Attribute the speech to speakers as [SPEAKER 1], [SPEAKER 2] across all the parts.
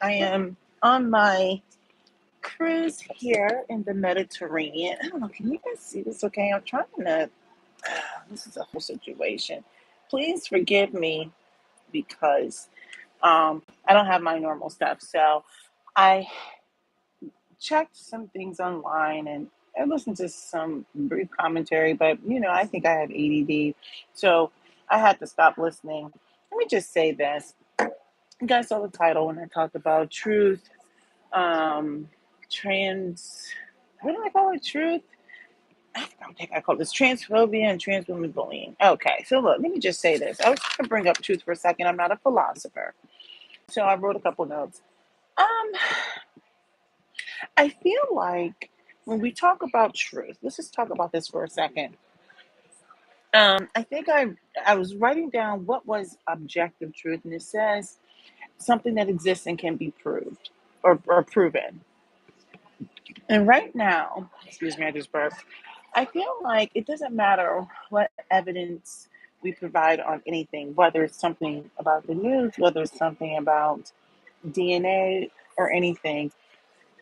[SPEAKER 1] I am on my cruise here in the Mediterranean. I don't know, can you guys see this okay? I'm trying to, this is a whole situation. Please forgive me because I don't have my normal stuff. So I checked some things online and I listened to some brief commentary, but I think I have ADD. So I had to stop listening. Let me just say this. You guys saw the title when I talked about truth, um, trans, what do I call it? Truth? I don't think I call this transphobia and trans women bullying. Okay, so look, let me just say this. I was going to bring up truth for a second. I'm not a philosopher. So I wrote a couple notes. Um, I feel like when we talk about truth, let's just talk about this for a second. I think I was writing down what was objective truth, and it says something that exists and can be proved or proven. And right now, excuse me, I just burped. I feel like it doesn't matter what evidence we provide on anything, whether it's something about the news, whether it's something about DNA or anything.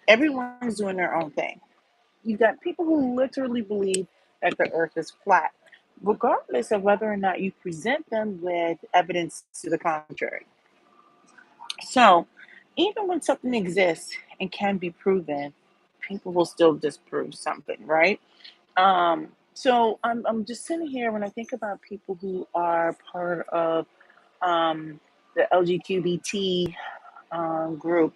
[SPEAKER 1] Everyone's doing their own thing. You've got people who literally believe that the earth is flat, regardless of whether or not you present them with evidence to the contrary. So, even when something exists and can be proven, people will still disprove something, right? So I'm just sitting here when I think about people who are part of um, the LGBT group.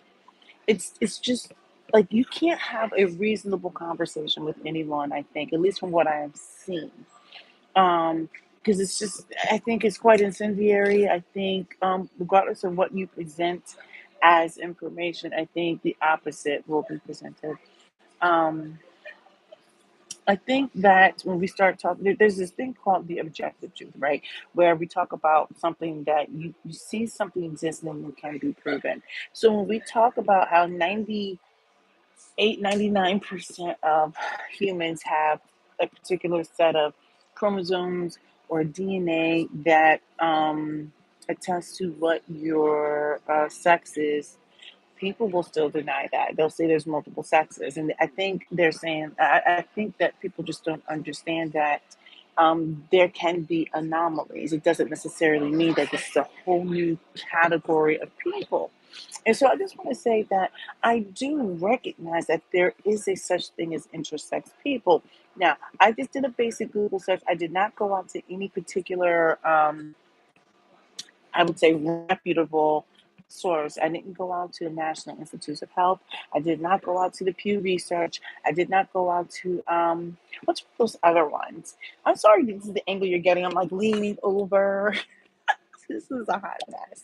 [SPEAKER 1] It's just like you can't have a reasonable conversation with anyone. I think, at least from what I have seen, because it's just I think it's quite incendiary. I think regardless of what you present as information, I think the opposite will be presented. Um, I think that when we start talking, there's this thing called the objective truth, right? Where we talk about something that you see something existing and can be proven. So when we talk about how 99% of humans have a particular set of chromosomes or DNA that attests to what your sex is, people will still deny that. They'll say there's multiple sexes, and I think they're saying. I think that people just don't understand that there can be anomalies. It doesn't necessarily mean that this is a whole new category of people. And so I just want to say that I do recognize that there is a such thing as intersex people. Now, I just did a basic Google search. I did not go out to any particular I would say, reputable source. I didn't go out to the National Institutes of Health. I did not go out to the Pew Research. I did not go out to what's those other ones? I'm sorry, this is the angle you're getting. I'm like leaning over. This is a hot mess.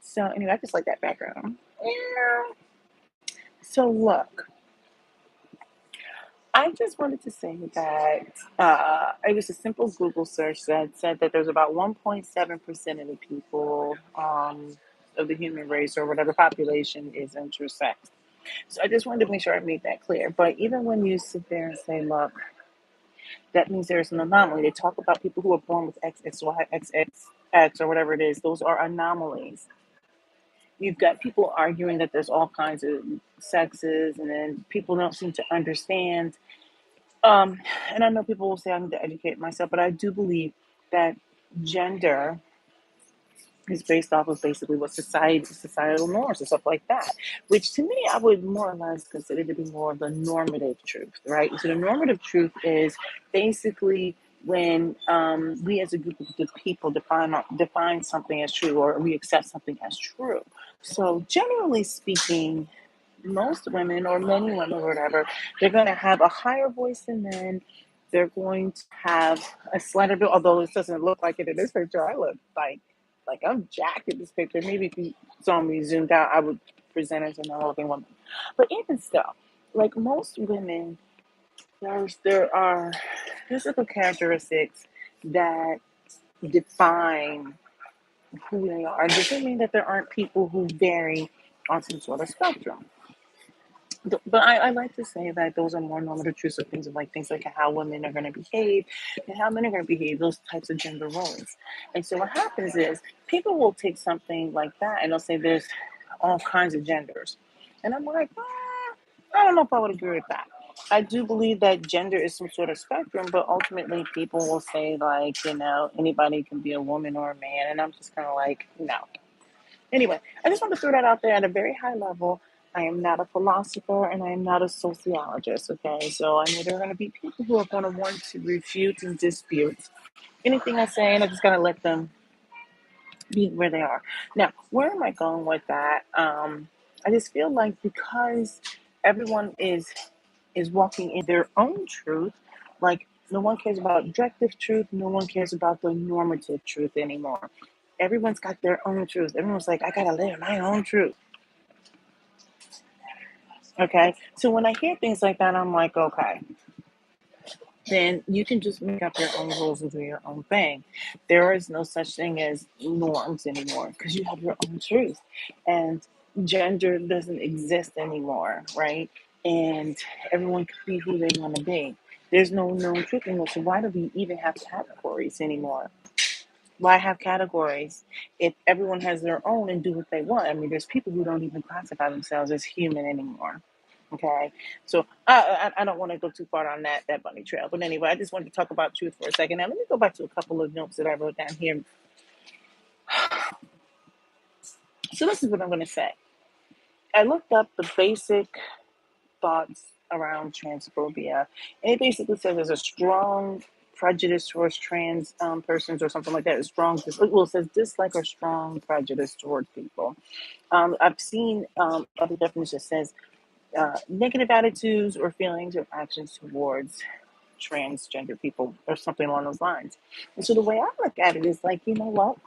[SPEAKER 1] So anyway, I just like that background. Yeah. So look, I just wanted to say that it was a simple Google search that said that there's about 1.7% of the people of the human race or whatever population is intersex. So I just wanted to make sure I made that clear. But even when you sit there and say, look, that means there's an anomaly. They talk about people who are born with XXY, XXX, or whatever it is. Those are anomalies. You've got people arguing that there's all kinds of sexes, and then people don't seem to understand um, and I know people will say I need to educate myself, but I do believe that gender is based off of basically what societal norms and stuff like that, which to me I would more or less consider to be more of the normative truth, right? So the normative truth is basically when we as a group of people define something as true or we accept something as true. So generally speaking, most women or many women or whatever, they're going to have a higher voice than men. They're going to have a slighter build, although it doesn't look like it in this picture. I look like I'm jacked in this picture. Maybe if you saw me zoomed out, I would present as a normal-looking woman. But even still, like most women, there are physical characteristics that define who they are. It doesn't mean that there aren't people who vary on some sort of spectrum. But I like to say that those are more normative truths of things like how women are going to behave and how men are going to behave, those types of gender roles. And so what happens is people will take something like that and they'll say there's all kinds of genders. And I'm like, I don't know if I would agree with that. I do believe that gender is some sort of spectrum, but ultimately people will say, like, anybody can be a woman or a man. And I'm just kind of like, no. Anyway, I just want to throw that out there at a very high level. I am not a philosopher and I am not a sociologist, okay? So I know there are going to be people who are going to want to refute and dispute anything I say, and I just got to let them be where they are. Now, where am I going with that? I just feel like because everyone is walking in their own truth, like no one cares about objective truth, no one cares about the normative truth anymore. Everyone's got their own truth. Everyone's like, I gotta live my own truth. Okay. So when I hear things like that, I'm like, okay, then you can just make up your own rules and do your own thing. There is no such thing as norms anymore because you have your own truth. And gender doesn't exist anymore, right? And everyone can be who they want to be. There's no known truth anymore. So why do we even have categories anymore? Why have categories if everyone has their own and do what they want? I mean, there's people who don't even classify themselves as human anymore. Okay, so I don't want to go too far on that bunny trail, but anyway, I just wanted to talk about truth for a second. Now, let me go back to a couple of notes that I wrote down here. So this is what I'm going to say. I looked up the basic thoughts around transphobia, and it basically says there's a strong prejudice towards trans persons or something like that. A strong, well, it says dislike or strong prejudice towards people. I've seen other definitions that says negative attitudes or feelings or actions towards transgender people or something along those lines. And so the way I look at it is like, you know what?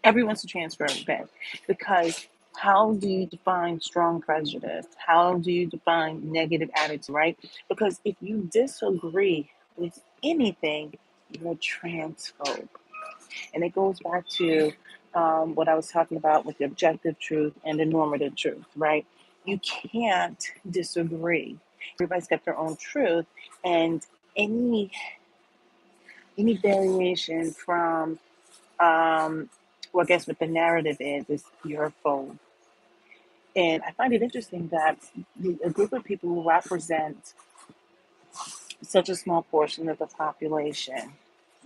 [SPEAKER 1] Everyone's a transfer event because how do you define strong prejudice? How do you define negative attitude, right? Because if you disagree with anything, you're a transphobe. And it goes back to what I was talking about with the objective truth and the normative truth, right? You can't disagree. Everybody's got their own truth, and any any variation from well, I guess what the narrative is you're a foe. And I find it interesting that a group of people who represent such a small portion of the population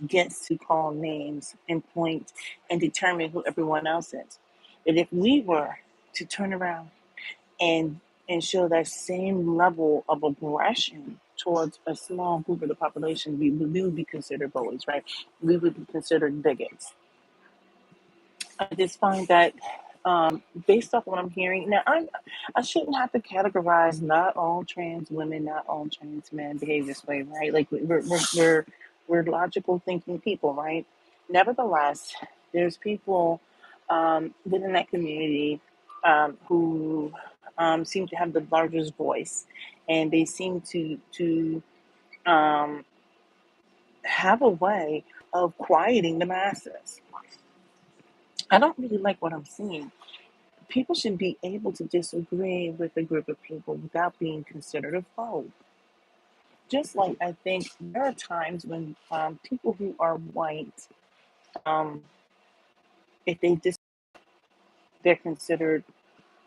[SPEAKER 1] gets to call names and point and determine who everyone else is. And if we were to turn around and show that same level of aggression towards a small group of the population, we would be considered bullies, right? We would be considered bigots. I just find that based off what I'm hearing now, I shouldn't have to categorize not all trans women, not all trans men behave this way, right? Like we're logical thinking people, right? Nevertheless, there's people within that community who seem to have the largest voice, and they seem to um, have a way of quieting the masses. I don't really like what I'm seeing. People should be able to disagree with a group of people without being considered a foe. Just like I think there are times when people who are white, um, if they they're considered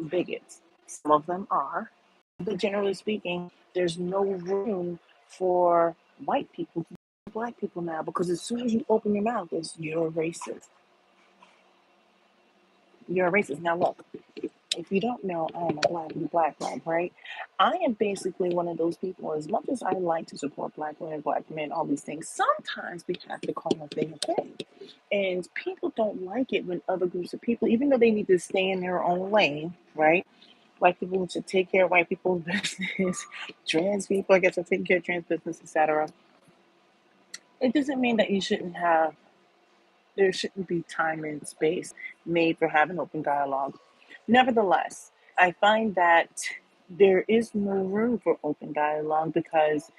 [SPEAKER 1] bigots. Some of them are, but generally speaking, there's no room for white people to be black people now because as soon as you open your mouth, you're racist. You're a racist. Now look, if you don't know, I am a black man, right? I am basically one of those people. As much as I like to support black women, black men, all these things, sometimes we have to call a thing a thing. And people don't like it when other groups of people, even though they need to stay in their own lane, right? White people should take care of white people's business. Trans people, I guess, are taking care of trans business, etc. It doesn't mean that there shouldn't be time and space made for having open dialogue. Nevertheless, I find that there is no room for open dialogue because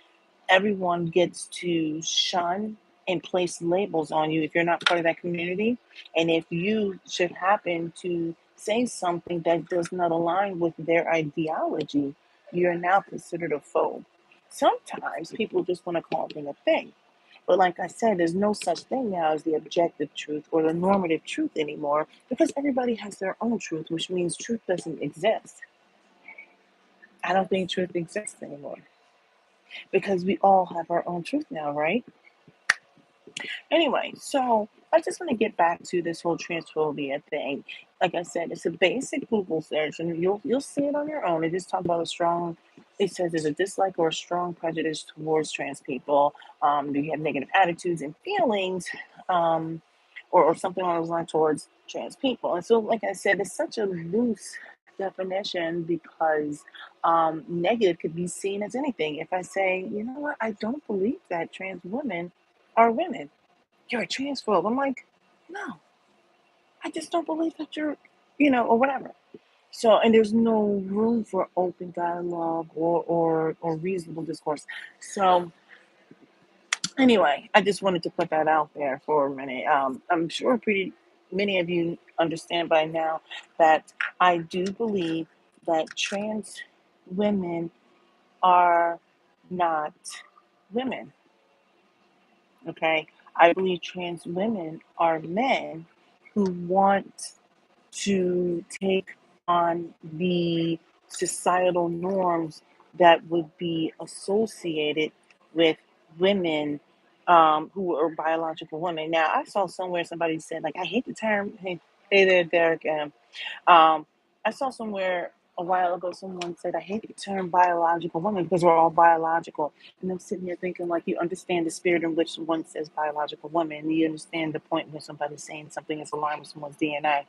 [SPEAKER 1] everyone gets to shun and place labels on you if you're not part of that community. And if you should happen to say something that does not align with their ideology, you're now considered a foe. Sometimes people just want to call a thing a thing. But like I said, there's no such thing now as the objective truth or the normative truth anymore because everybody has their own truth, which means truth doesn't exist. I don't think truth exists anymore because we all have our own truth now, right? Anyway, so I just want to get back to this whole transphobia thing. Like I said, it's a basic Google search, and you'll see it on your own. It just talks about a strong. It says there's a dislike or a strong prejudice towards trans people. Do you have negative attitudes and feelings, or something along those lines towards trans people? And so, like I said, it's such a loose definition because negative could be seen as anything. If I say, you know what, I don't believe that trans women are women, you're a transphobe. I'm like, no, I just don't believe that or whatever. So, and there's no room for open dialogue or reasonable discourse. So, anyway, I just wanted to put that out there for a minute. I'm sure pretty many of you understand by now that I do believe that trans women are not women. Okay, I believe trans women are men who want to take on the societal norms that would be associated with women who are biological women. Now, I saw somewhere somebody said, like, I hate the term, hey there, Derek. Um, I saw somewhere a while ago someone said, I hate the term biological woman because we're all biological. And I'm sitting here thinking, like, you understand the spirit in which someone says biological woman. You understand the point when somebody's saying something is aligned with someone's DNA.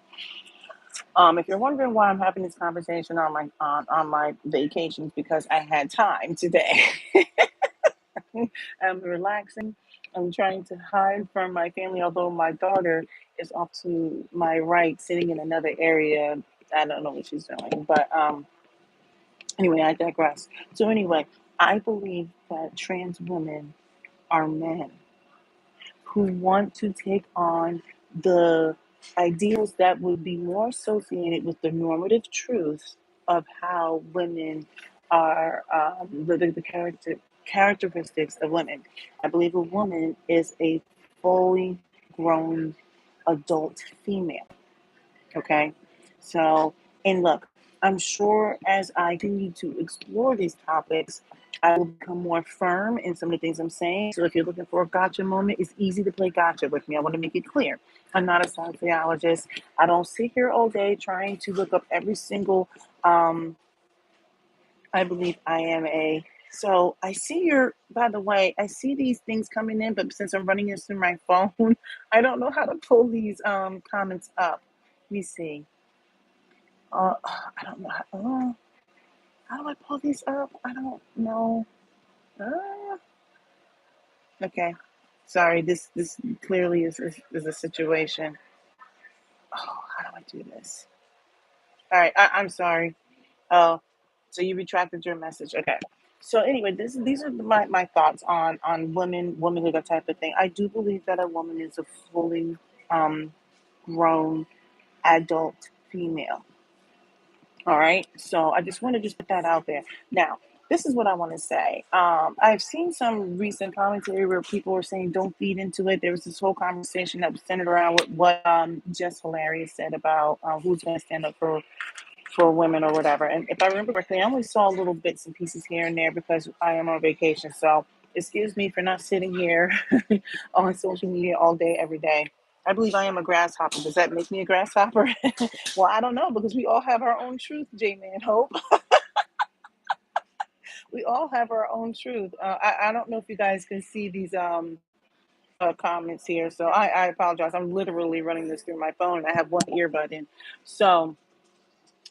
[SPEAKER 1] If you're wondering why I'm having this conversation on my vacations, because I had time today. I'm relaxing. I'm trying to hide from my family, although my daughter is off to my right, sitting in another area. I don't know what she's doing, but anyway, I digress. So anyway, I believe that trans women are men who want to take on the ideals that would be more associated with the normative truth of how women are, the characteristics of women. I believe a woman is a fully grown adult female. Okay. So, and look, I'm sure as I continue to explore these topics, I will become more firm in some of the things I'm saying. So, if you're looking for a gotcha moment, it's easy to play gotcha with me. I want to make it clear. I'm not a sociologist. I don't sit here all day trying to look up every single. Um, I believe I am a. So I see your. By the way, I see these things coming in, but since I'm running this through my phone, I don't know how to pull these comments up. Let me see. I don't know. How do I pull these up? I don't know. Uh, okay. Sorry, this clearly is a situation. Oh, how do I do this? All right, I'm sorry. Oh, so you retracted your message. Okay. So anyway, these are my thoughts on womanhood, that type of thing. I do believe that a woman is a fully um, grown adult female. All right. So I just want to just put that out there. Now, this is what I want to say. I've seen some recent commentary where people were saying don't feed into it. There was this whole conversation that was centered around what Jesshilarious said about who's going to stand up for women or whatever. And if I remember correctly, I only saw little bits and pieces here and there because I am on vacation. So excuse me for not sitting here on social media all day, every day. I believe I am a grasshopper. Does that make me a grasshopper? Well, I don't know because we all have our own truth, J Man Hope. We all have our own truth. I don't know if you guys can see these comments here. So I apologize. I'm literally running this through my phone. I have one earbud in. So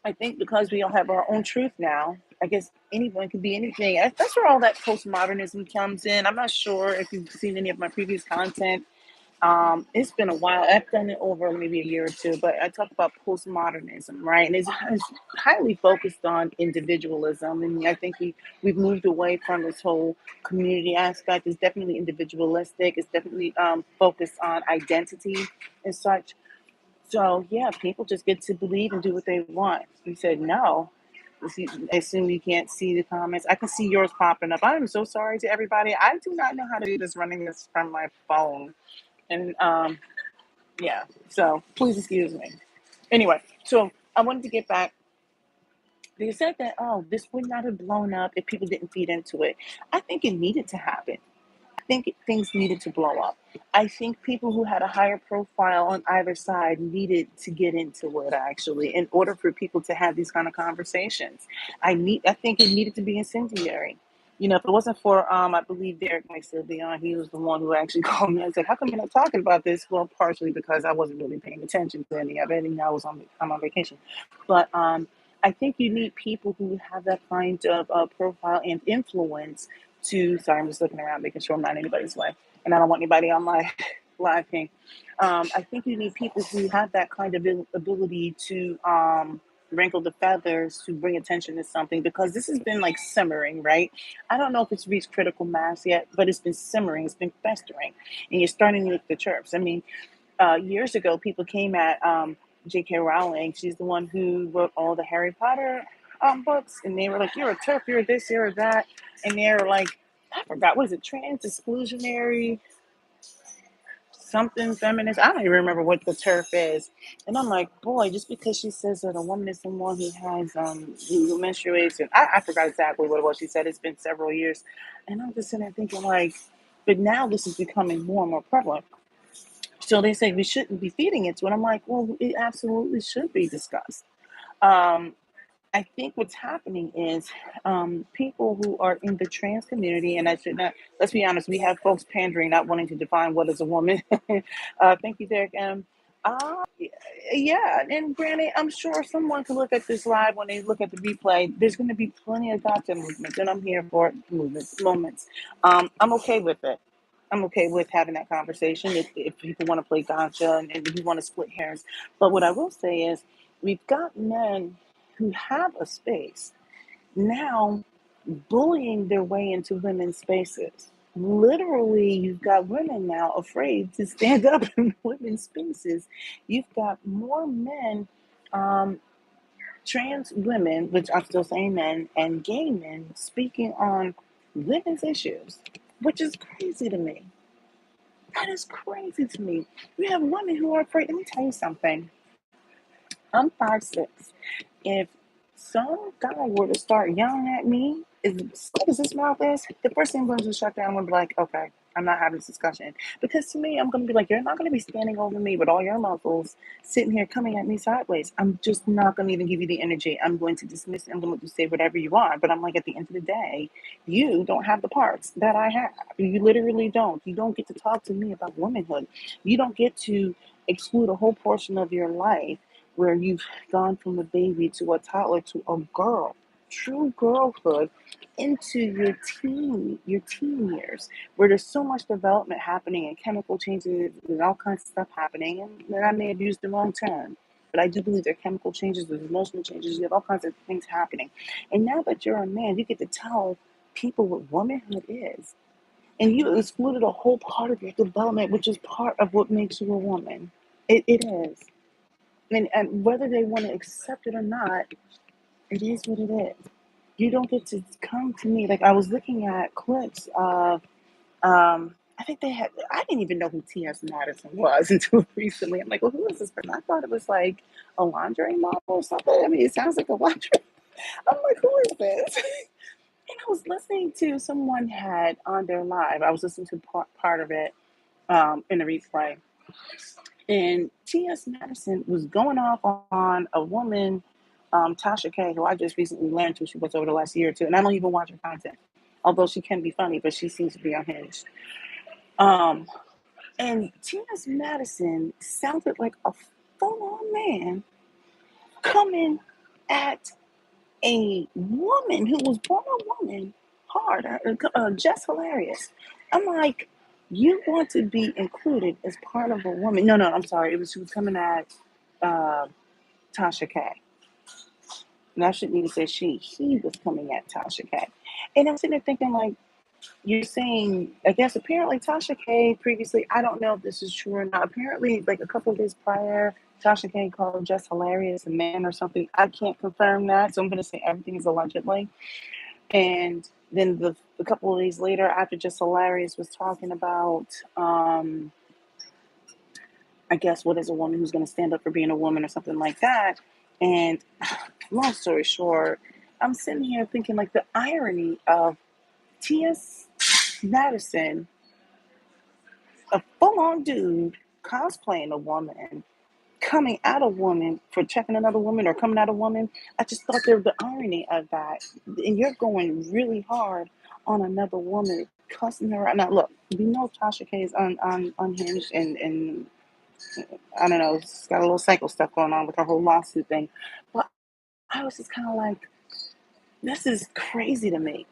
[SPEAKER 1] I think because we all have our own truth now, I guess anyone can be anything. That's where all that postmodernism comes in. I'm not sure if you've seen any of my previous content. It's been a while. I've done it over maybe a year or two, but I talk about postmodernism, right? And it's highly focused on individualism. And I think we've moved away from this whole community aspect. It's definitely individualistic. It's definitely focused on identity and such. So yeah, people just get to believe and do what they want. You said no. I assume you can't see the comments. I can see yours popping up. I am so sorry to everybody. I do not know how to do this running this from my phone. And yeah, so please excuse me. Anyway, so I wanted to get back. They said that, oh, this would not have blown up if people didn't feed into it. I think it needed to happen. I think things needed to blow up. I think people who had a higher profile on either side needed to get into it actually in order for people to have these kind of conversations. I think it needed to be incendiary. You know, if it wasn't for I believe Derek might still be on, he was the one who actually called me and said, how come you're not talking about this? Well, partially because I wasn't really paying attention to any of it and I'm on vacation. But I think you need people who have that kind of profile and influence to, sorry, I'm just looking around, making sure I'm not anybody's way. And I don't want anybody on my live ping. I think you need people who have that kind of ability to wrinkle the feathers to bring attention to something because this has been like simmering, right? I don't know if it's reached critical mass yet, but it's been simmering, it's been festering, and you're starting to get the chirps. I mean, years ago, people came at J.K. Rowling. She's the one who wrote all the Harry Potter books, and they were like, "You're a turf, you're this, you're that," and they're like, "I forgot, what is it? Trans exclusionary something feminist." I don't even remember what the turf is. And I'm like, boy, just because she says that a woman is someone who has who menstruates, and I forgot exactly what it was she said. It's been several years, and I'm just sitting there thinking like, but now this is becoming more and more prevalent. So they say we shouldn't be feeding it to it. I'm like, well, it absolutely should be discussed. Um, I think what's happening is people who are in the trans community, and I should not, let's be honest, we have folks pandering, not wanting to define what is a woman. Thank you, Derek. Yeah, and granted, I'm sure someone can look at this live when they look at the replay. There's going to be plenty of gotcha movements, and I'm here for movements, moments. I'm okay with it. I'm okay with having that conversation if people want to play gotcha and if you want to split hairs. But what I will say is, we've got men who have a space now bullying their way into women's spaces. Literally, you've got women now afraid to stand up in women's spaces. You've got more men, um, trans women, which I'm still saying men, and gay men speaking on women's issues, which is crazy to me. That is crazy to me. We have women who are afraid. Let me tell you something. I'm 5'6". If some guy were to start yelling at me, as slick as his mouth is, the first thing I'm going to shut down and be like, okay, I'm not having this discussion. Because to me, I'm going to be like, you're not going to be standing over me with all your muscles sitting here coming at me sideways. I'm just not going to even give you the energy. I'm going to dismiss it. I'm going to say whatever you want. But I'm like, at the end of the day, you don't have the parts that I have. You literally don't. You don't get to talk to me about womanhood. You don't get to exclude a whole portion of your life where you've gone from a baby to a toddler to a girl, true girlhood, into your teen years, where there's so much development happening and chemical changes and all kinds of stuff happening. And I may have used the wrong term, but I do believe there are chemical changes, there's emotional changes, you have all kinds of things happening. And now that you're a man, you get to tell people what womanhood is. And you excluded a whole part of your development, which is part of what makes you a woman. It is. And whether they want to accept it or not, it is what it is. You don't get to come to me. Like, I was looking at clips of, I think they had, I didn't even know who T.S. Madison was until recently. I'm like, well, who is this person? I thought it was like a lingerie model or something. I mean, it sounds like a lingerie. I'm like, who is this? And I was listening to someone had on their live. I was listening to part of it in the replay. And T.S. Madison was going off on a woman, Tasha K, who I just recently learned who she was over the last year or two. And I don't even watch her content, although she can be funny, but she seems to be unhinged. Um, and T.S. Madison sounded like a full-on man coming at a woman who was born a woman hard, jesshilarious. I'm like, you want to be included as part of a woman. No, I'm sorry. She was coming at uh, Tasha K. And I shouldn't even say she. He was coming at Tasha K. And I'm sitting there thinking, like, you're saying, I guess apparently Tasha K previously, I don't know if this is true or not. Apparently, like a couple of days prior, Tasha K called jesshilarious a man or something. I can't confirm that, so I'm going to say everything is allegedly. And then a couple of days later, after jesshilarious was talking about, I guess, what is a woman who's going to stand up for being a woman or something like that. And long story short, I'm sitting here thinking like the irony of T.S. Madison, a full-on dude cosplaying a woman, coming at a woman for checking another woman or coming at a woman. I just thought there was the irony of that. And you're going really hard on another woman, cussing her out. Now, look, we know Tasha K is unhinged and I don't know, she's got a little cycle stuff going on with her whole lawsuit thing. But I was just kind of like, this is crazy to me.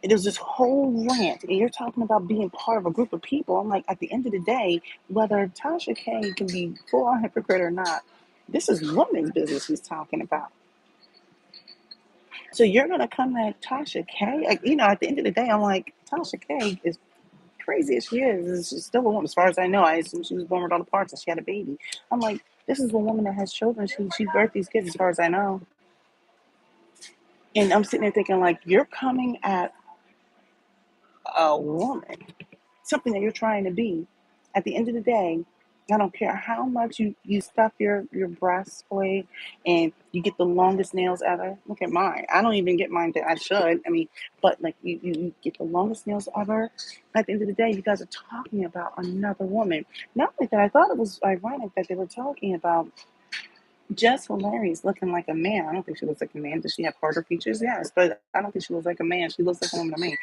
[SPEAKER 1] It was this whole rant, and you're talking about being part of a group of people. I'm like, at the end of the day, whether Tasha K can be full on hypocrite or not, this is women's business he's talking about. So you're gonna come at Tasha K? Like, at the end of the day, I'm like, Tasha K is crazy as she is. She's still a woman, as far as I know. I assume she was born with all the parts and she had a baby. I'm like, this is a woman that has children. She birthed these kids, as far as I know. And I'm sitting there thinking, like, you're coming at a woman, something that you're trying to be. At the end of the day, I don't care how much you stuff your breastplate and you get the longest nails ever. Look at mine. I don't even get mine that I should. I mean, but like you get the longest nails ever. At the end of the day, you guys are talking about another woman. Not only that, I thought it was ironic that they were talking about Jess Hilarious looking like a man. I don't think she looks like a man. Does she have harder features? Yes, but I don't think she looks like a man. She looks like a woman to me.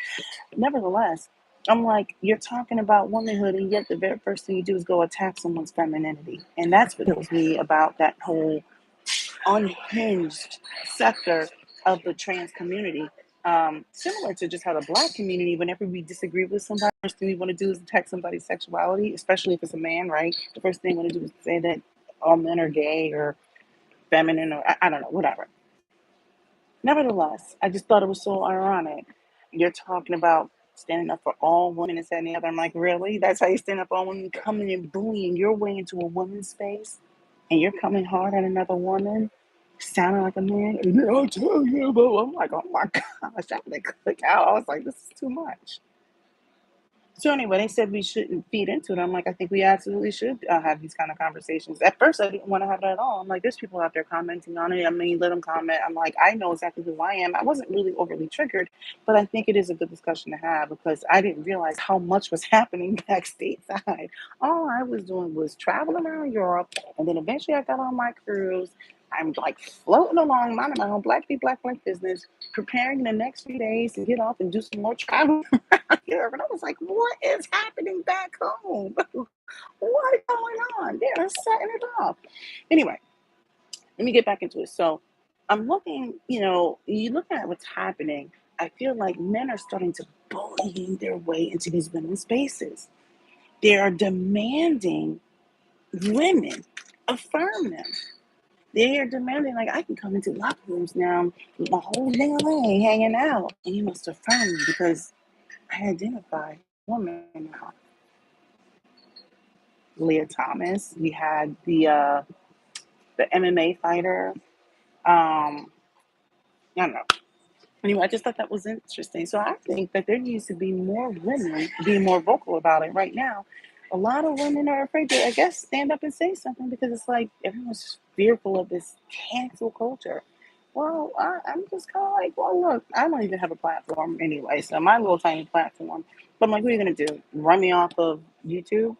[SPEAKER 1] Nevertheless, I'm like, you're talking about womanhood, and yet the very first thing you do is go attack someone's femininity. And that's what kills me about that whole unhinged sector of the trans community. Similar to just how the black community, whenever we disagree with somebody, the first thing we want to do is attack somebody's sexuality, especially if it's a man, right? The first thing we want to do is say that all men are gay or feminine or I don't know, whatever. Nevertheless, I just thought it was so ironic. You're talking about standing up for all women and saying the other. I'm like, really? That's how you stand up for all women, coming and bullying your way into a woman's space, and you're coming hard at another woman, sounding like a man. And I'll tell you, but I'm like, oh my gosh, I had to click out. I was like, this is too much. So anyway, they said we shouldn't feed into it. I'm like, I think we absolutely should have these kind of conversations. At first, I didn't want to have it at all. I'm like, there's people out there commenting on it. I mean, let them comment. I'm like, I know exactly who I am. I wasn't really overly triggered, but I think it is a good discussion to have because I didn't realize how much was happening back stateside. All I was doing was traveling around Europe, and then eventually I got on my cruise. I'm like floating along, minding my own black business, preparing the next few days to get off and do some more traveling here. And I was like, what is happening back home? What is going on? They're setting it off. Anyway, let me get back into it. So I'm looking, you look at what's happening. I feel like men are starting to bullying their way into these women's spaces. They are demanding women affirm them. They are demanding, like, I can come into locker rooms now with my whole dang hanging out, and you must affirm me because I identify woman now. Leah Thomas. We had the MMA fighter. I don't know. Anyway, I just thought that was interesting. So I think that there needs to be more women being more vocal about it right now. A lot of women are afraid to, I guess, stand up and say something because it's like everyone's fearful of this cancel culture. Well, I'm just kind of like, well, look, I don't even have a platform anyway, so my little tiny platform. But I'm like, what are you going to do? Run me off of YouTube?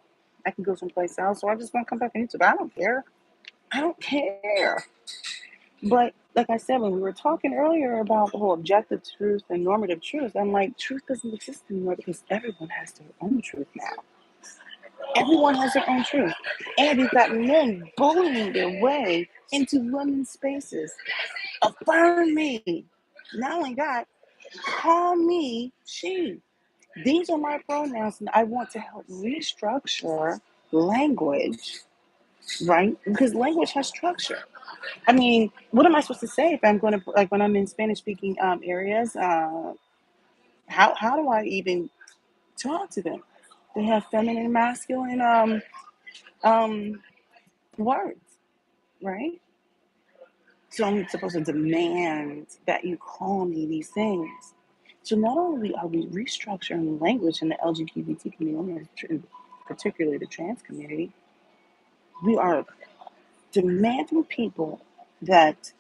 [SPEAKER 1] I can go someplace else, so I just want to come back on YouTube. I don't care. I don't care. But like I said, when we were talking earlier about the whole objective truth and normative truth, I'm like, truth doesn't exist anymore because everyone has their own truth now. Everyone has their own truth. And you've got men bullying their way into women's spaces. Affirm me. Not only that, call me she. These are my pronouns, and I want to help restructure language, right? Because language has structure. I mean, what am I supposed to say if I'm going to like when I'm in Spanish speaking areas? How do I even talk to them? They have feminine, masculine um, words. right? So I'm supposed to demand that you call me these things. So not only are we restructuring language in the LGBT community, and particularly the trans community, we are demanding people that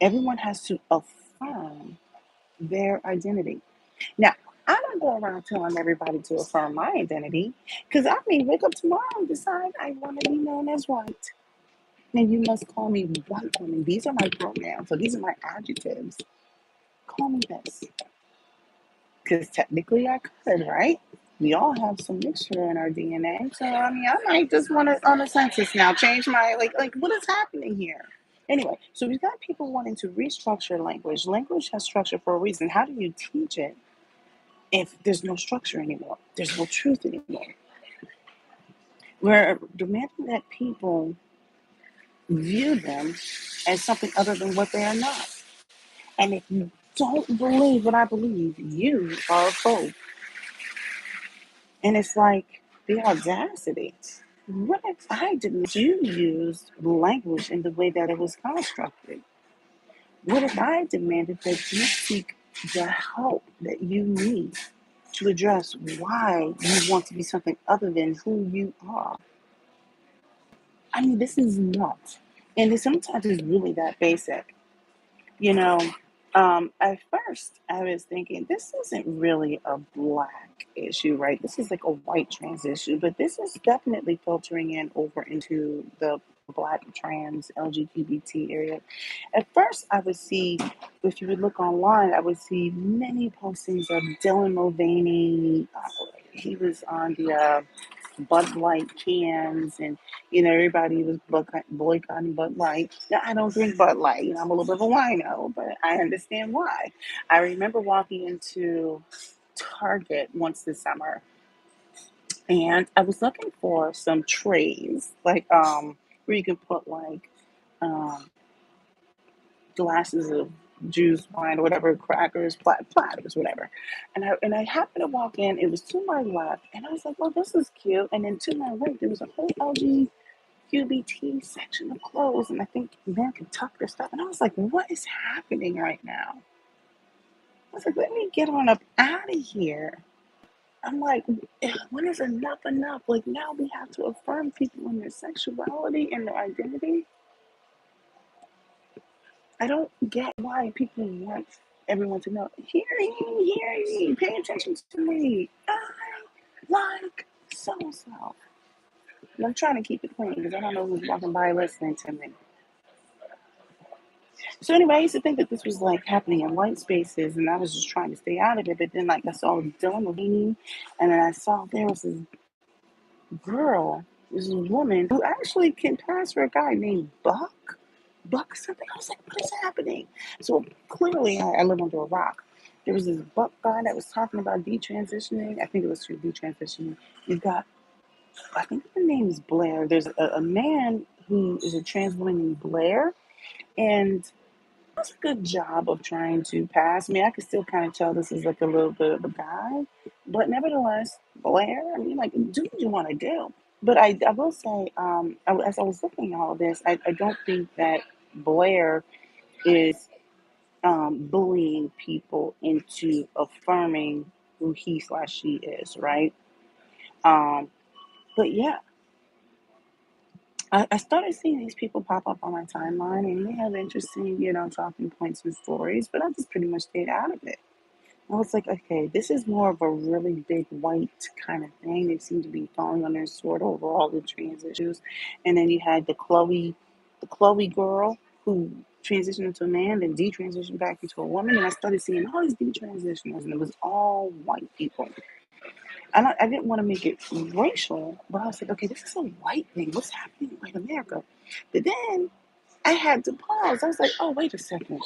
[SPEAKER 1] everyone has to affirm their identity. Now, I don't go around telling everybody to affirm my identity because I may wake up tomorrow and decide I want to be known as white. And you must call me white woman. These are my pronouns, so these are my adjectives. Call me this. Because technically I could, right? We all have some mixture in our DNA. So I mean I might just want to on the census now change my like what is happening here? Anyway, so we've got people wanting to restructure language. Language has structure for a reason. How do you teach it if there's no structure anymore? There's no truth anymore. We're demanding that people view them as something other than what they are not. And if you don't believe what I believe, you are a phobe. And it's like the audacity. What if I didn't you use language in the way that it was constructed? What if I demanded that you seek the help that you need to address why you want to be something other than who you are? I mean, this is nuts. And sometimes it's really that basic. You know, at first I was thinking this isn't really a black issue, right? This is like a white trans issue, but this is definitely filtering in over into the black trans LGBT area. At first, I would see, if you would look online, I would see many postings of Dylan Mulvaney. He was on the Bud Light cans, and everybody was boycotting Bud Light. Now I don't drink Bud Light. I'm a little bit of a wino, but I understand why. I remember walking into Target once this summer, and I was looking for some trays, like where you can put like um, glasses of juice, wine, or whatever, crackers, platters, whatever. And I happened to walk in. It was to my left, and I was like, "Oh, this is cute." And then to my right, there was a whole LGBT section of clothes, and I think men could tuck their stuff. And I was like, "What is happening right now?" I was like, "Let me get on up out of here." I'm like, when is enough enough? Like now we have to affirm people in their sexuality and their identity. I don't get why people want everyone to know. Hear me, pay attention to me. I like so and so. And I'm trying to keep it clean because I don't know who's walking by listening to me. So anyway, I used to think that this was like happening in white spaces, and I was just trying to stay out of it. But then, like, I saw Dylan Mulvaney, and then I saw there was this girl, this woman who actually can pass for a guy named Buck something. I was like, what is happening? So clearly, I live under a rock. There was this Buck guy that was talking about detransitioning. I think it was for detransitioning. You got, I think the name is Blair. There's a man who is a trans woman named Blair, and does a good job of trying to pass me. I could still kind of tell this is like a little bit of a guy, but nevertheless, Blair, I mean, like, do what you want to do. But I will say, as I was looking at all of this, I don't think that Blair is bullying people into affirming who he/she is, right? Um, but yeah, I started seeing these people pop up on my timeline, and they have interesting, talking points and stories, but I just pretty much stayed out of it. I was like, okay, this is more of a really big white kind of thing. They seem to be falling on their sword over all the trans issues. And then you had the Chloe girl who transitioned into a man, then detransitioned back into a woman. And I started seeing all these detransitioners, and it was all white people. I didn't want to make it racial, but I was like, okay, this is a white thing. What's happening in white America? But then I had to pause. I was like, oh, wait a second.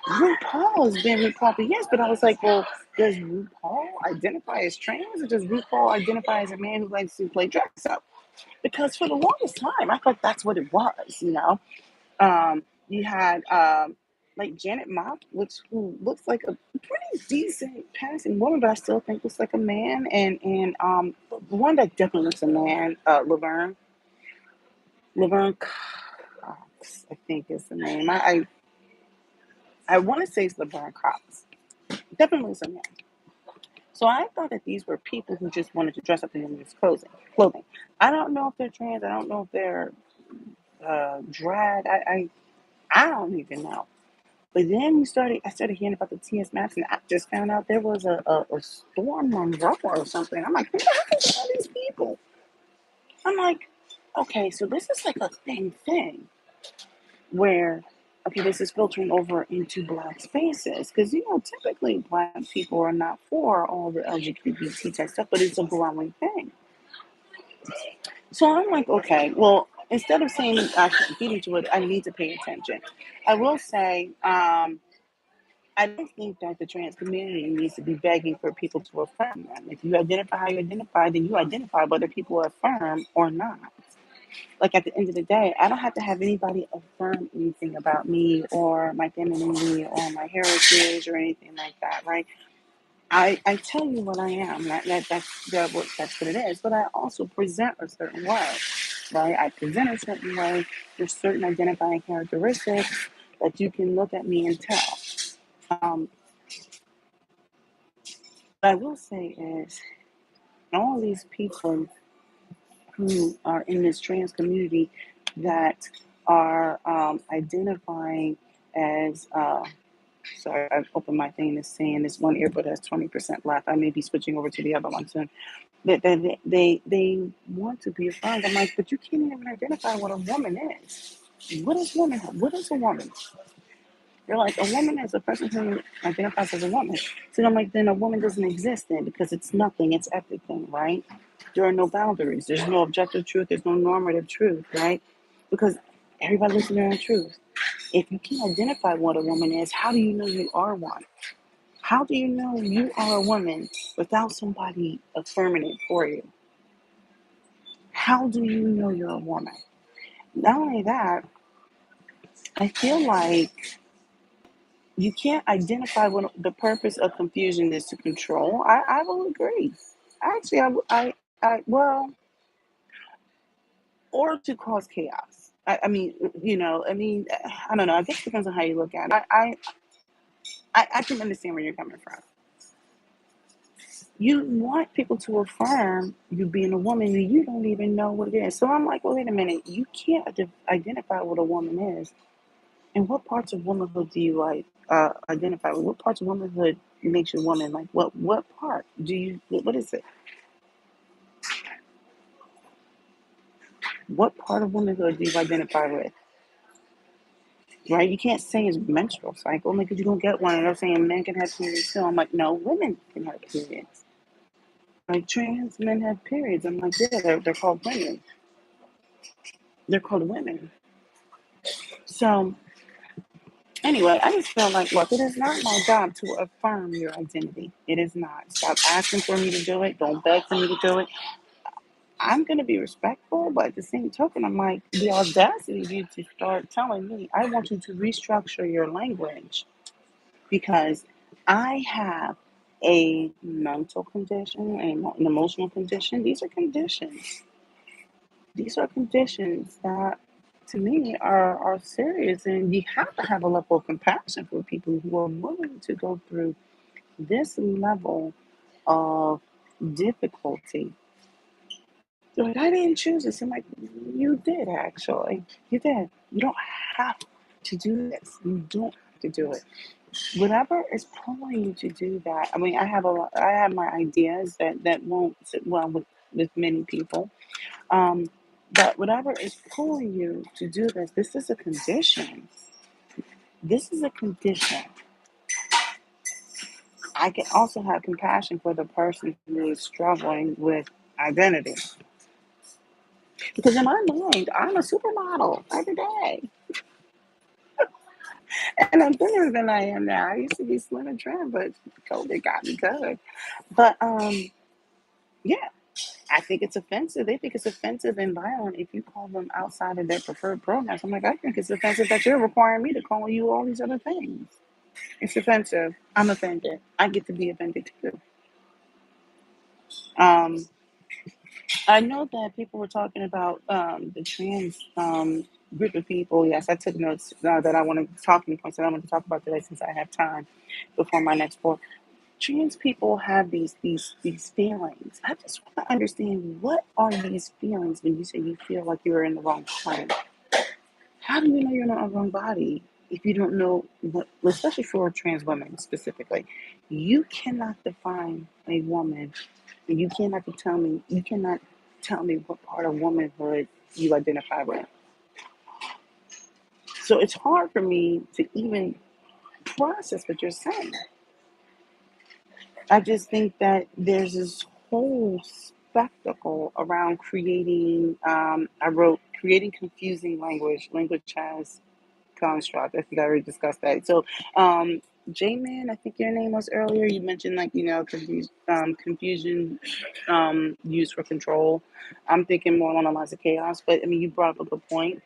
[SPEAKER 1] RuPaul is being RuPaul, yes, but I was like, well, does RuPaul identify as trans, or does RuPaul identify as a man who likes to play dress up? Because for the longest time, I thought that's what it was. You had like Janet Mock, who looks like a pretty decent passing woman, but I still think looks like a man. And the one that definitely looks a man, Laverne. Cox, I think is the name. I want to say it's LeBron Cox. Definitely some man. So I thought that these were people who just wanted to dress up in women's clothing. I don't know if they're trans. I don't know if they're drag. I don't even know. But then I started hearing about the TS Maps, and I just found out there was a storm on Monroe or something. I'm like, who the heck is all these people? I'm like, okay, so this is like a thing where, okay, this is filtering over into black spaces. Because, typically black people are not for all the LGBT type stuff, but it's a growing thing. So I'm like, okay, well, instead of saying I should get into it, I need to pay attention. I will say, I don't think that the trans community needs to be begging for people to affirm them. If you identify how you identify, then you identify whether people affirm or not. Like at the end of the day, I don't have to have anybody affirm anything about me or my femininity or my heritage or anything like that, right? I tell you what I am. That's what it is. But I also present a certain way, right? I present a certain way. There's certain identifying characteristics that you can look at me and tell. Um, what I will say is all these people who are in this trans community that are identifying as sorry, I've opened my thing that's saying this one earbud has 20% left. I may be switching over to the other one soon. They want to be affirmed. I'm like, but you can't even identify what a woman is. What is womanhood? What is a woman? They're like, a woman is a person who identifies as a woman. So I'm like, then a woman doesn't exist then because it's nothing, it's everything, right? There are no boundaries. There's no objective truth. There's no normative truth, right? Because everybody lives in their own truth. If you can't identify what a woman is, how do you know you are one? How do you know you are a woman without somebody affirming it for you? How do you know you're a woman? Not only that, I feel like you can't identify what the purpose of confusion is to control. I will agree. Actually, well, or to cause chaos. I mean, I don't know. I guess it depends on how you look at it. I can understand where you're coming from. You want people to affirm you being a woman and you don't even know what it is. So I'm like, well, wait a minute. You can't identify what a woman is. And what parts of womanhood do you identify with? What parts of womanhood makes you a woman? Like what part do you? What is it? What part of womanhood do you identify with? Right? You can't say it's menstrual cycle because you don't get one. And they're saying men can have periods too. I'm like, no, women can have periods. Like trans men have periods. I'm like, yeah, they're called women. They're called women. So anyway, I just feel like, look, it is not my job to affirm your identity. It is not. Stop asking for me to do it. Don't beg for me to do it. I'm going to be respectful, but at the same token, I'm like, the audacity of you to start telling me, I want you to restructure your language because I have a mental condition, an emotional condition. These are conditions. These are conditions that, to me, are serious, and you have to have a level of compassion for people who are willing to go through this level of difficulty. They're like, I didn't choose this. I'm like, you did actually. You did. You don't have to do this. You don't have to do it. Whatever is pulling you to do that. I mean, I have my ideas that won't sit well with many people. Um, but whatever is pulling you to do this, this is a condition. This is a condition. I can also have compassion for the person who is struggling with identity. Because in my mind, I'm a supermodel every day. And I'm thinner than I am now. I used to be slim and trim, but COVID got me good. But yeah, I think it's offensive. They think it's offensive and violent if you call them outside of their preferred pronouns. I'm like, I think it's offensive that you're requiring me to call you all these other things. It's offensive. I'm offended. I get to be offended too. Um, I know that people were talking about the trans. group of people. Yes, I took notes that I want to talking points that I want to talk about today since I have time before my next book. Trans people have these feelings. I just want to understand, what are these feelings when you say you feel like you're in the wrong body? How do you know you're in the wrong body if you don't know what, especially for trans women specifically? You cannot define a woman, and you cannot tell me what part of womanhood you identify with. So it's hard for me to even process what you're saying. I just think that there's this whole spectacle around creating. I wrote creating confusing language. Language has construct. I think I already discussed that. So, J-Man, I think your name was earlier. You mentioned, like, confusion used for control. I'm thinking more along the lines of chaos, but I mean, you brought up a good point.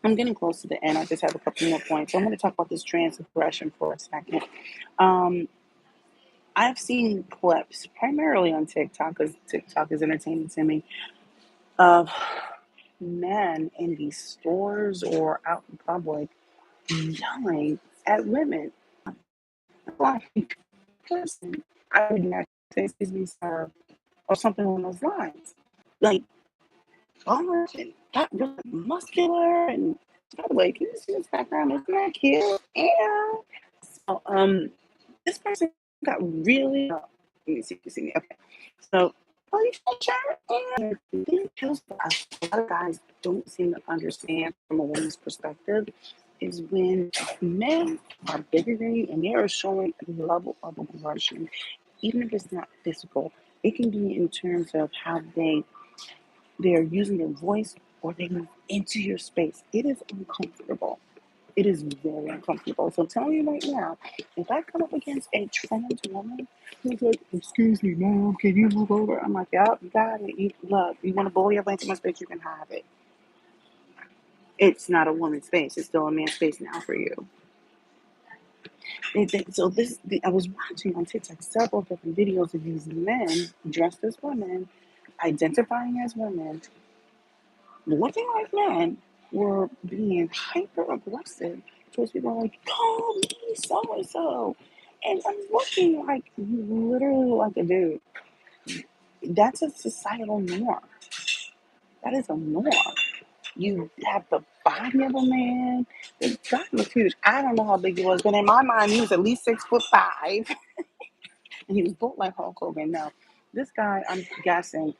[SPEAKER 1] I'm getting close to the end. I just have a couple more points. So I'm going to talk about this transgression for a second. Um, I've seen clips primarily on TikTok, because TikTok is entertaining to me, of men in these stores or out in public yelling at women. Like, person, I would not say, excuse me, sir, or something along those lines. Like, large and not really muscular. And by the way, can you see this background? Isn't that cute? Yeah. So, this person got really. Let me see if you see me. Okay. So, oh, you sure? And the thing kills us. A lot of guys don't seem to understand from a woman's perspective is when men are bigger than you and they are showing a level of aggression, even if it's not physical. It can be in terms of how they're using their voice, or they move into your space. It is uncomfortable. It is very uncomfortable. So I'm telling you right now, if I come up against a trans woman who's like, excuse me, ma'am, can you move over? I'm like, yep, you got it. You want to bully your way into my space, you can have it. It's not a woman's space. It's still a man's space now for you. I was watching on TikTok several different videos of these men dressed as women, identifying as women, looking like men, were being hyper aggressive towards people, like, call me so and so. And I'm looking like, you literally look like a dude. That's a societal norm. That is a norm. You have the body of a man. The guy was huge. I don't know how big he was, but in my mind, he was at least 6'5", and he was built like Hulk Hogan. Now, this guy, I'm guessing,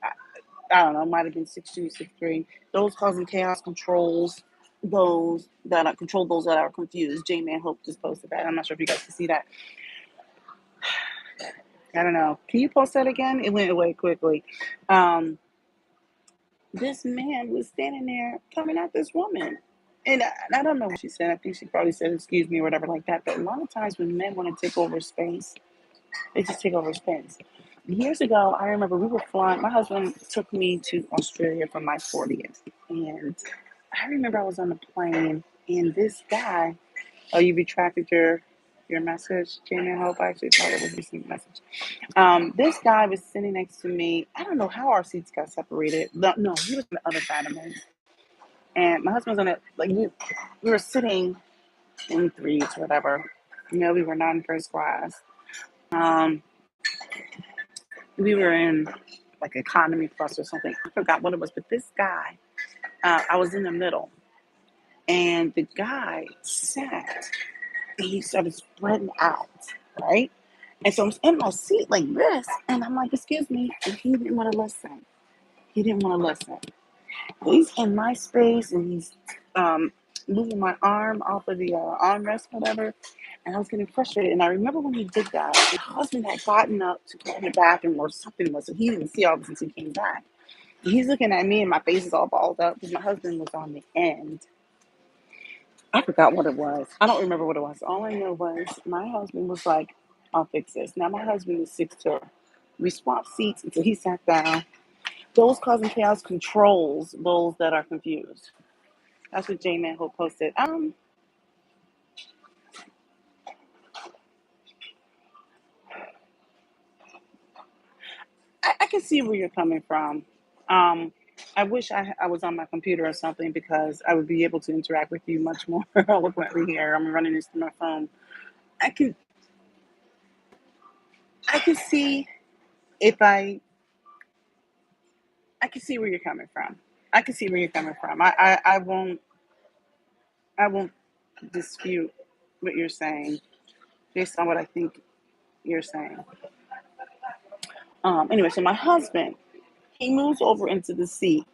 [SPEAKER 1] I don't know, might have been 6'2", 6'3". Those causing chaos controls those that are confused. J Man Hope just posted that. I'm not sure if you guys can see that. I don't know. Can you post that again? It went away quickly. This man was standing there coming at this woman. And I don't know what she said. I think she probably said, excuse me, or whatever like that. But a lot of times when men want to take over space, they just take over space. Years ago, I remember we were flying. My husband took me to Australia for my 40th. And I remember I was on the plane, and this guy, oh, you retracted your message, Jamie. I hope I actually thought it was a recent message. This guy was sitting next to me. I don't know how our seats got separated. No, he was on the other side of me. And my husband was on it. Like, we were sitting in threes, whatever. We were not in first class. Um, we were in like economy plus or something. I forgot what it was, but this guy, I was in the middle, and the guy sat and he started spreading out, right? And so I'm in my seat like this, and I'm like, excuse me, and he didn't want to listen. He didn't want to listen. He's in my space, and he's moving my arm off of the armrest, whatever. And I was getting frustrated. And I remember when he did that, my husband had gotten up to go in the bathroom or something was, so he didn't see all this until he came back. And he's looking at me, and my face is all balled up because my husband was on the end. I forgot what it was. I don't remember what it was. All I know was my husband was like, I'll fix this. Now my husband is 6'2". We swapped seats until he sat down. Those causing chaos controls those that are confused. That's what J Man Hope posted. I can see where you're coming from.
[SPEAKER 2] I wish I was on my computer or something because I would be able to interact with you much more eloquently here. I'm running this through my phone. I can I can see if I can see where you're coming from. I can see where you're coming from. I won't dispute what you're saying based on what I think you're saying. Anyway, so my husband, he moves over into the seat,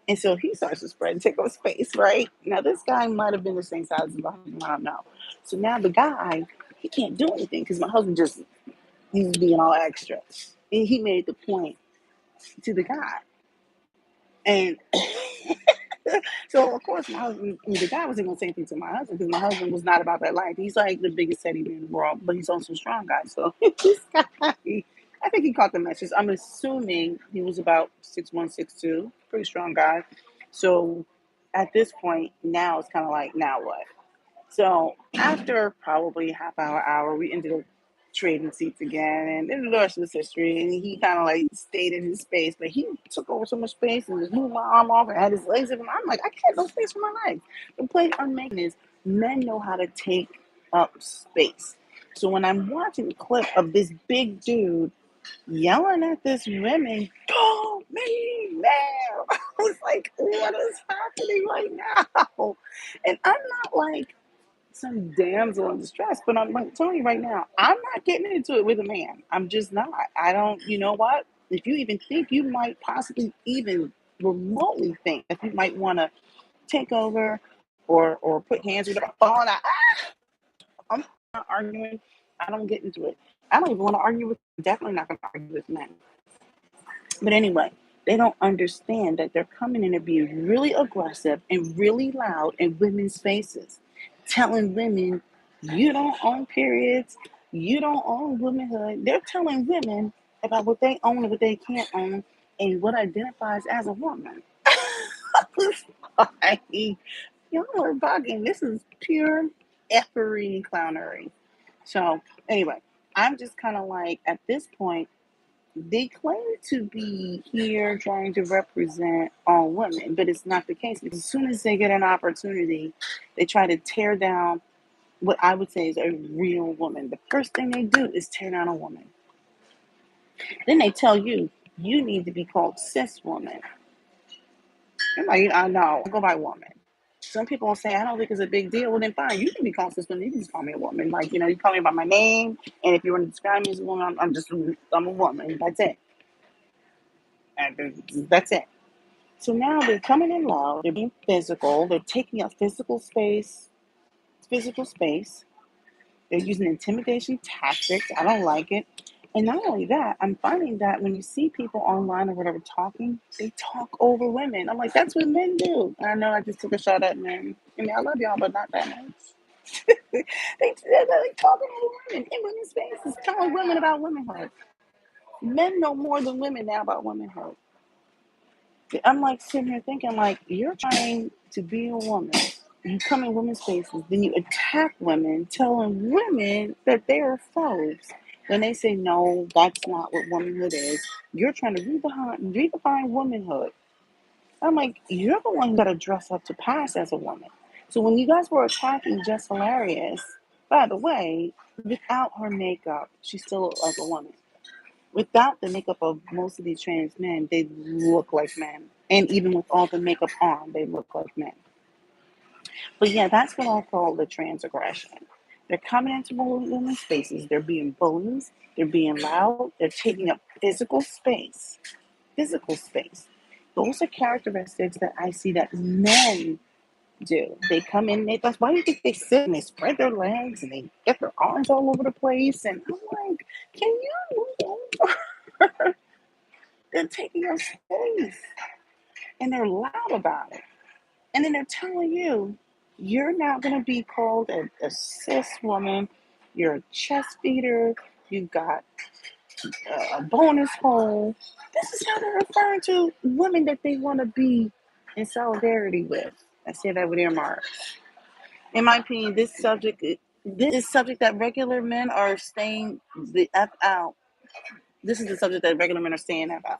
[SPEAKER 2] and so he starts to spread and take up space, right? Now, this guy might have been the same size as my husband, I don't know. So now the guy, he can't do anything because my husband just, he's being all extra. And he made the point to the guy. And so, of course, my husband, the guy wasn't going to say anything to my husband because my husband was not about that life. He's like the biggest teddy bear in the world, but he's also a strong guy. So, this guy, I think he caught the message. I'm assuming he was about 6'1", 6'2", pretty strong guy. So, at this point, now it's kind of like, now what? So after probably half hour, we ended up trading seats again, and then the rest was history. And he kind of like stayed in his space, but he took over so much space and just moved my arm off and had his legs up. And I'm like, I can't no space for my legs. The point I'm making is men know how to take up space. So when I'm watching a clip of this big dude yelling at this women, call me now. I was like, what is happening right now? And I'm not like some damsel in distress. But I'm like telling you right now, I'm not getting into it with a man. I'm just not. I don't. You know what? If you even think you might possibly even remotely think that you might want to take over or put hands with a phone, I'm not arguing. I don't get into it. I don't even want to argue with. Definitely not going to argue with men. But anyway, they don't understand that they're coming in and being really aggressive and really loud in women's faces, telling women, you don't own periods, you don't own womanhood. They're telling women about what they own and what they can't own and what identifies as a woman. It's like, y'all are bugging. This is pure effery clownery. So, anyway, I'm just kind of like, at this point, they claim to be here trying to represent all women, but it's not the case because as soon as they get an opportunity, they try to tear down what I would say is a real woman. The first thing they do is tear down a woman. Then they tell you, you need to be called cis woman. I'm like, I know, I'll go by woman. Some people will say, I don't think it's a big deal. Well, then fine, you can be called cis woman. You can just call me a woman. Like, you call me by my name, and if you want to describe me as a woman, I'm a woman. That's it. And that's it. So now they're coming in loud, they're being physical, they're taking up physical space. They're using intimidation tactics. I don't like it. And not only that, I'm finding that when you see people online or whatever talking, they talk over women. I'm like, that's what men do. I know I just took a shot at men. I mean, I love y'all, but not that much. They're like talking over women in women's spaces, telling women about womanhood. Men know more than women now about womanhood. I'm like sitting here thinking, like, you're trying to be a woman. You come in women's spaces, then you attack women, telling women that they are foes. When they say, no, that's not what womanhood is, you're trying to redefine womanhood. I'm like, you're the one who got to dress up to pass as a woman. So when you guys were attacking jesshilarious, by the way, without her makeup, she still looked like a woman. Without the makeup of most of these trans men, they look like men. And even with all the makeup on, they look like men. But yeah, that's what I call the trans aggression. They're coming into women's spaces, they're being bullies, they're being loud, they're taking up physical space. Physical space. Those are characteristics that I see that men do. They come in, that's why do you think they sit and they spread their legs and they get their arms all over the place? And I'm like, can you move over? They're taking up space and they're loud about it. And then they're telling you, you're not going to be called a cis woman. You're a chest feeder. You've got a bonus hole. This is how they're referring to women that they want to be in solidarity with. I say that with earmarks. In my opinion, this subject that regular men are staying the F out. This is the subject that regular men are staying about.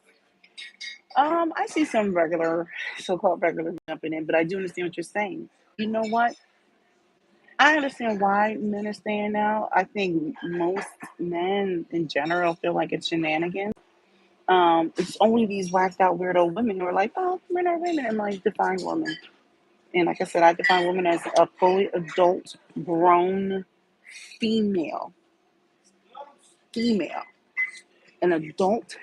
[SPEAKER 2] I see some regular, so-called regular jumping in, but I do understand what you're saying. You know what? I understand why men are staying out. I think most men in general feel like it's shenanigans. It's only these whacked out weirdo women who are like, oh, men are women, and like define women. And like I said, I define women as a fully adult, grown female, female, an adult,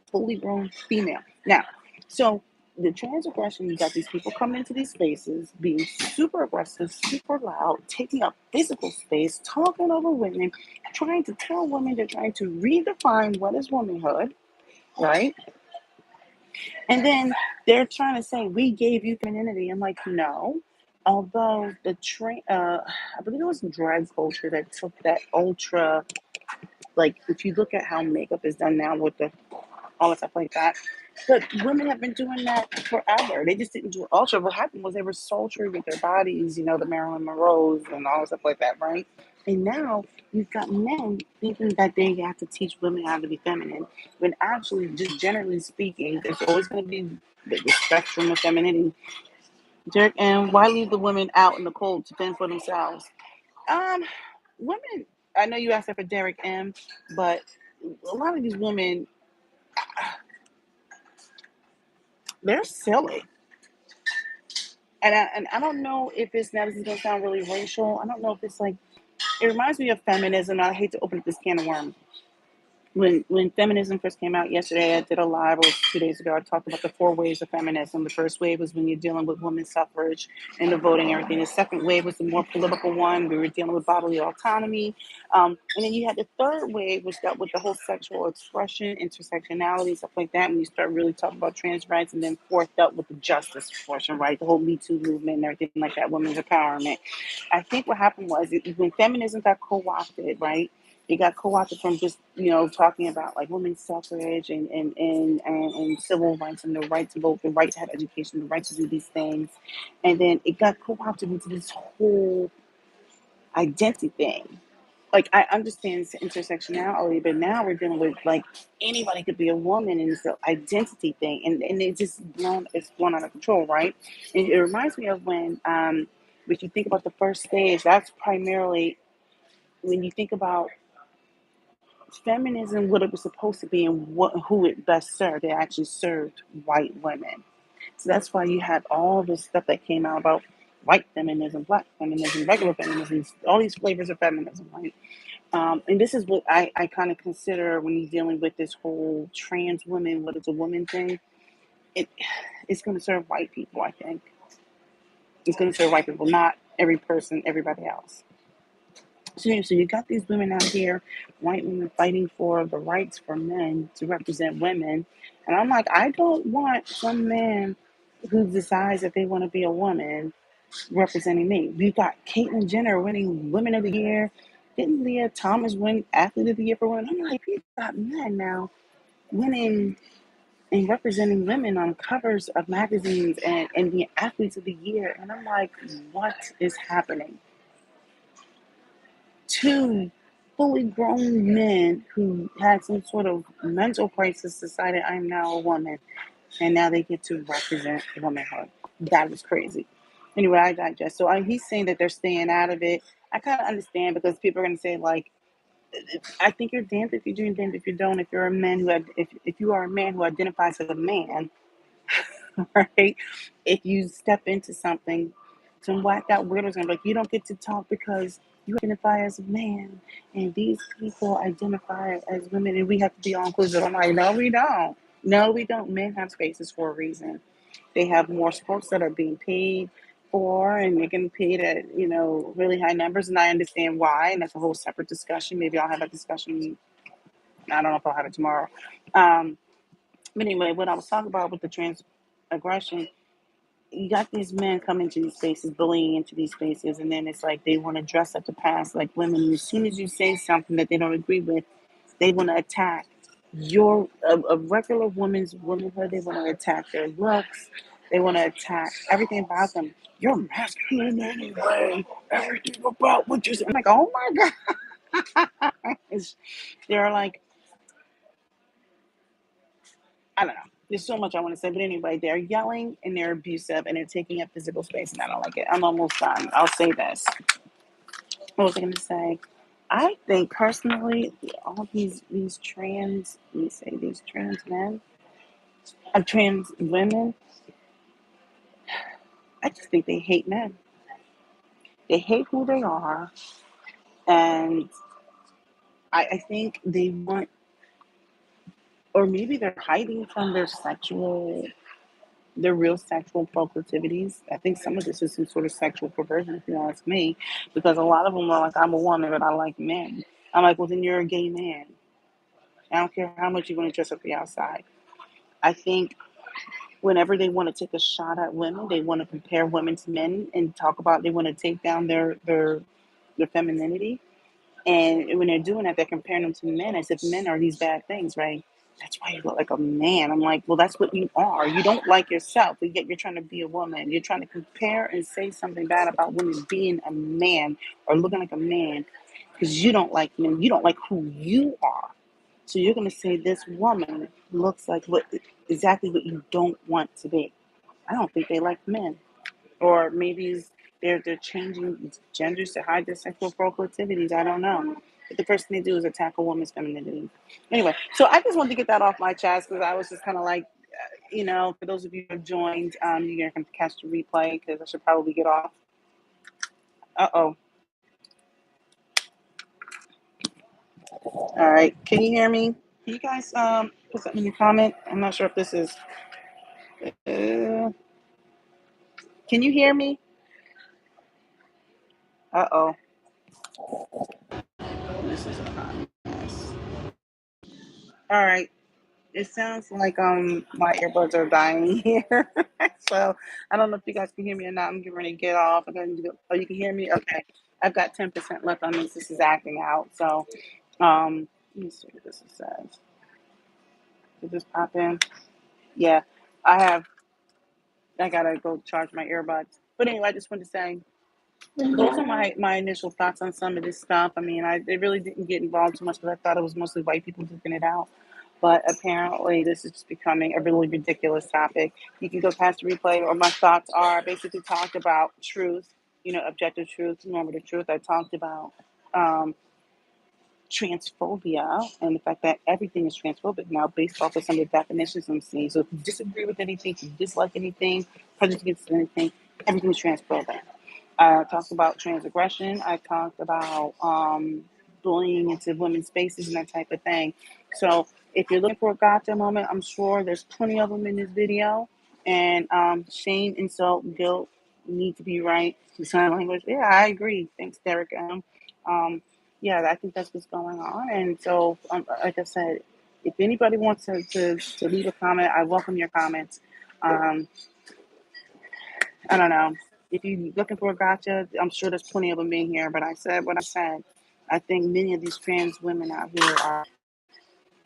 [SPEAKER 2] fully grown female. Now, so the trans aggression, you got these people coming into these spaces, being super aggressive, super loud, taking up physical space, talking over women, trying to tell women they're trying to redefine what is womanhood, right? And then they're trying to say, we gave you femininity. I'm like, no. Although I believe it was drag culture that took that ultra, like, if you look at how makeup is done now with the all the stuff like that. But women have been doing that forever. They just didn't do it ultra. What happened was they were sultry with their bodies, the Marilyn Monroes and all stuff like that, right? And now you've got men thinking that they have to teach women how to be feminine, when actually, just generally speaking, there's always going to be the spectrum of femininity. Derek, and why leave the women out in the cold to fend for themselves? Um, Women. I know you asked that for Derek M, but a lot of these women, they're silly. And I don't know if it's now, this is gonna sound really racial. I don't know if it's like, it reminds me of feminism. I hate to open up this can of worms. When feminism first came out yesterday, I did a live, or 2 days ago, I talked about the four waves of feminism. The first wave was when you're dealing with women's suffrage and the voting and everything. The second wave was the more political one. We were dealing with bodily autonomy. And then you had the third wave, which dealt with the whole sexual expression, intersectionality, stuff like that. When you start really talking about trans rights, and then fourth dealt with the justice portion, right? The whole Me Too movement and everything like that, women's empowerment. I think what happened was, when feminism got co-opted, right? It got co-opted from just talking about like women's suffrage and civil rights and the right to vote, the right to have education, the right to do these things, and then it got co-opted into this whole identity thing. Like, I understand intersectionality, but now we're dealing with like anybody could be a woman, and it's an identity thing, and it's blown out of control, right? And it reminds me of when if you think about the first stage, that's primarily when you think about feminism, what it was supposed to be, and who it best served. It actually served white women. So that's why you had all this stuff that came out about white feminism, black feminism, regular feminism, all these flavors of feminism, right? And this is what I kind of consider when you're dealing with this whole trans woman, what is a woman thing. It it's going to serve white people. I think it's going to serve white people, not every person, everybody else. So you got these women out here, white women fighting for the rights for men to represent women. And I'm like, I don't want some man who decides that they want to be a woman representing me. We got Caitlyn Jenner winning Women of the Year. Didn't Leah Thomas win Athlete of the Year for women? I'm like, you got men now winning and representing women on covers of magazines and the Athletes of the Year. And I'm like, what is happening? Two fully grown men who had some sort of mental crisis decided I'm now a woman, and now they get to represent womanhood. That is crazy. Anyway, I digest. So he's saying that they're staying out of it. I kind of understand, because people are going to say like, I think you're damned if you do and damned if you don't. If you're a man if you are a man who identifies as a man, right? If you step into something, some whacked out weirdos are like, you don't get to talk because you identify as a man, and these people identify as women, and we have to be all inclusive. I'm like, no, we don't. No, we don't. Men have spaces for a reason. They have more sports that are being paid for, and they're getting paid at really high numbers, and I understand why, and that's a whole separate discussion. Maybe I'll have a discussion. I don't know if I'll have it tomorrow. Um, but anyway, what I was talking about with the trans aggression, you got these men coming to these spaces, bullying into these spaces, and then it's like they want to dress up the past like women. And as soon as you say something that they don't agree with, they want to attack a regular woman's womanhood. They want to attack their looks. They want to attack everything about them. You're masculine anyway. Everything about what you say. I'm like, oh my god. They're like, I don't know. There's so much I want to say, but anyway, they're yelling and they're abusive and they're taking up physical space, and I don't like it. I'm almost done. I'll say this. What was I going to say? I think personally, all these trans, let me say these trans men, trans women, I just think they hate men. They hate who they are, and I think they want, or maybe they're hiding from their real sexual proclivities. I think some of this is some sort of sexual perversion, if you ask me, because a lot of them are like, I'm a woman, but I like men. I'm like, well, then you're a gay man. I don't care how much you want to dress up the outside. I think whenever they want to take a shot at women, they want to compare women to men and talk about they want to take down their femininity. And when they're doing that, they're comparing them to men as if men are these bad things, right? That's why you look like a man. I'm like, well, that's what you are. You don't like yourself, but yet you're trying to be a woman. You're trying to compare and say something bad about women being a man or looking like a man because you don't like men. You don't like who you are. So you're going to say this woman looks like exactly what you don't want to be. I don't think they like men, or maybe they're changing genders to hide their sexual proclivities. I don't know. But the first thing they do is attack a woman's femininity. Anyway, so I just wanted to get that off my chest because I was just kind of like, for those of you who have joined, you're going to catch the replay because I should probably get off. Uh-oh. All right. Can you hear me? Can you guys put something in the comment? I'm not sure if this is... can you hear me? Uh-oh. This is a hot mess. All right. It sounds like my earbuds are dying here. So I don't know if you guys can hear me or not. I'm getting ready to get off. Oh, you can hear me? Okay. I've got 10% left on this. This is acting out. So let me see what this says. Did this pop in? Yeah. I gotta go charge my earbuds. But anyway, I just wanted to say those are my initial thoughts on some of this stuff. I mean, I really didn't get involved too much because I thought it was mostly white people duking it out. But apparently, this is just becoming a really ridiculous topic. You can go past the replay, or my thoughts are basically talked about truth, objective truth, normative truth. I talked about um, transphobia and the fact that everything is transphobic now based off of some of the definitions I'm seeing. So if you disagree with anything, if you dislike anything, prejudice against anything, everything is transphobic. I talked about transgression. I talked about bullying into women's spaces and that type of thing. So if you're looking for a gotcha moment, I'm sure there's plenty of them in this video. And shame, insult, guilt need to be right. Sign language. Yeah, I agree. Thanks, Derek. Yeah, I think that's what's going on. And so, like I said, if anybody wants to leave a comment, I welcome your comments. Um, I don't know. If you're looking for a gotcha, I'm sure there's plenty of them in here. But I said what I said. I think many of these trans women out here are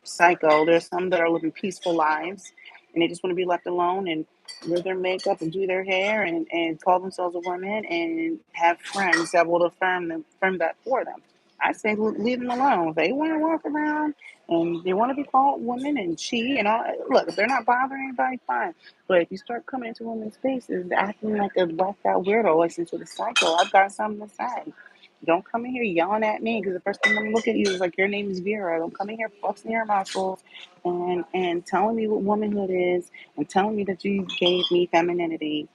[SPEAKER 2] psycho. There's some that are living peaceful lives and they just want to be left alone and wear their makeup and do their hair and call themselves a woman and have friends that will affirm that for them. I say leave them alone. If they want to walk around and they want to be called women and she and all, look, if they're not bothering anybody, fine. But if you start coming into women's spaces acting like a whacked out weirdo, like some sort of psycho, I've got something to say. Don't come in here yelling at me because the first thing I'm gonna look at you is like your name is Vera. Don't come in here flexing your muscles and telling me what womanhood is and telling me that you gave me femininity.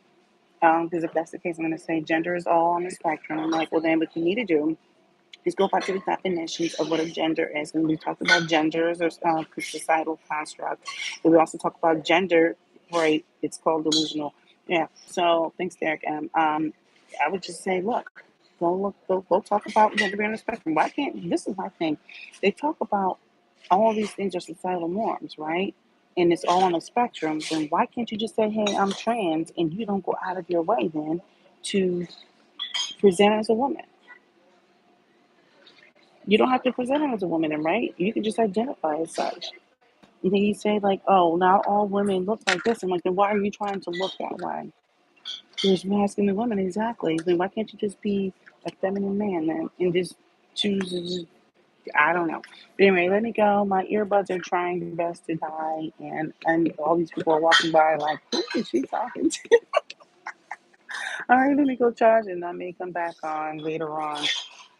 [SPEAKER 2] Because if that's the case, I'm gonna say gender is all on the spectrum. I'm like, well then what you need to do is go back to the definitions of what a gender is. And we talked about genders or societal construct. And we also talk about gender, right? It's called delusional. Yeah. So thanks, Derek. I would just say, look, go talk about gender being on the spectrum. Why can't, this is my thing. They talk about all these things are societal norms, right? And it's all on a spectrum. Then why can't you just say, hey, I'm trans, and you don't go out of your way then to present as a woman? You don't have to present it as a woman, right? You can just identify as such. And then you say, like, oh, not all women look like this. I'm like, then why are you trying to look that way? There's masculine women, exactly. Then why can't you just be a feminine man then and just choose I don't know. But anyway, let me go. My earbuds are trying their best to die, and all these people are walking by like, who is she talking to? All right, let me go charge, and I may come back on later on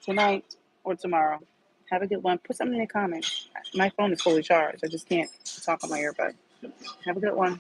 [SPEAKER 2] tonight or tomorrow. Have a good one. Put something in the comments. My phone is fully charged. I just can't talk on my earbud. Have a good one.